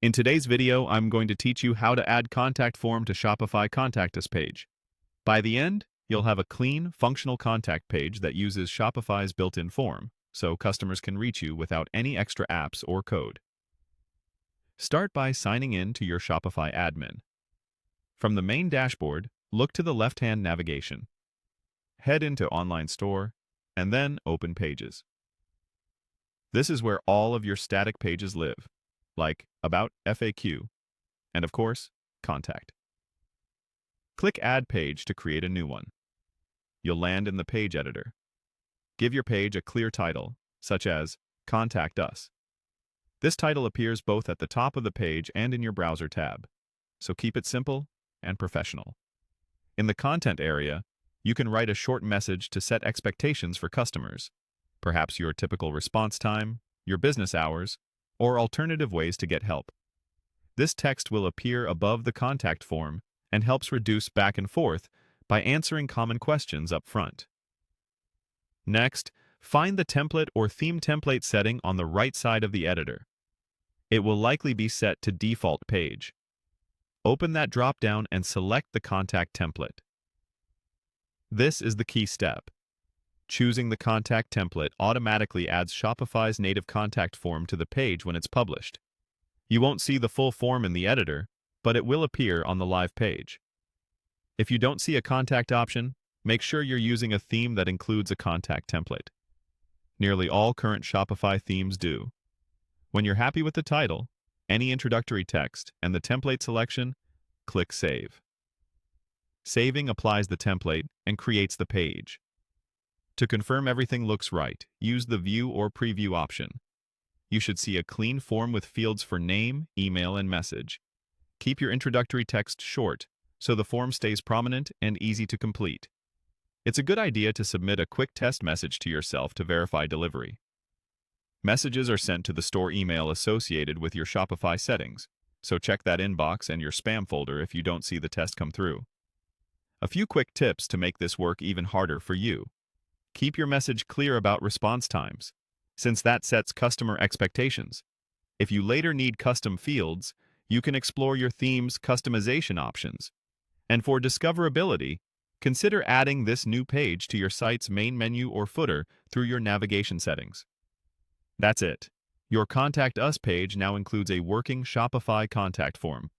In today's video, I'm going to teach you how to add contact form to Shopify Contact Us page. By the end, you'll have a clean, functional contact page that uses Shopify's built-in form, so customers can reach you without any extra apps or code. Start by signing in to your Shopify admin. From the main dashboard, look to the left-hand navigation. Head into Online Store, and then Open Pages. This is where all of your static pages live, like About, FAQ, and of course, Contact. Click Add Page to create a new one. You'll land in the page editor. Give your page a clear title, such as Contact Us. This title appears both at the top of the page and in your browser tab, so keep it simple and professional. In the content area, you can write a short message to set expectations for customers, perhaps your typical response time, your business hours, or alternative ways to get help. This text will appear above the contact form and helps reduce back and forth by answering common questions up front. Next, find the template or theme template setting on the right side of the editor. It will likely be set to default page. Open that drop-down and select the contact template. This is the key step. Choosing the contact template automatically adds Shopify's native contact form to the page when it's published. You won't see the full form in the editor, but it will appear on the live page. If you don't see a contact option, make sure you're using a theme that includes a contact template. Nearly all current Shopify themes do. When you're happy with the title, any introductory text, and the template selection, click Save. Saving applies the template and creates the page. To confirm everything looks right, use the View or Preview option. You should see a clean form with fields for name, email, and message. Keep your introductory text short, so the form stays prominent and easy to complete. It's a good idea to submit a quick test message to yourself to verify delivery. Messages are sent to the store email associated with your Shopify settings, so check that inbox and your spam folder if you don't see the test come through. A few quick tips to make this work even harder for you. Keep your message clear about response times, since that sets customer expectations. If you later need custom fields, you can explore your theme's customization options. And for discoverability, consider adding this new page to your site's main menu or footer through your navigation settings. That's it. Your Contact Us page now includes a working Shopify contact form.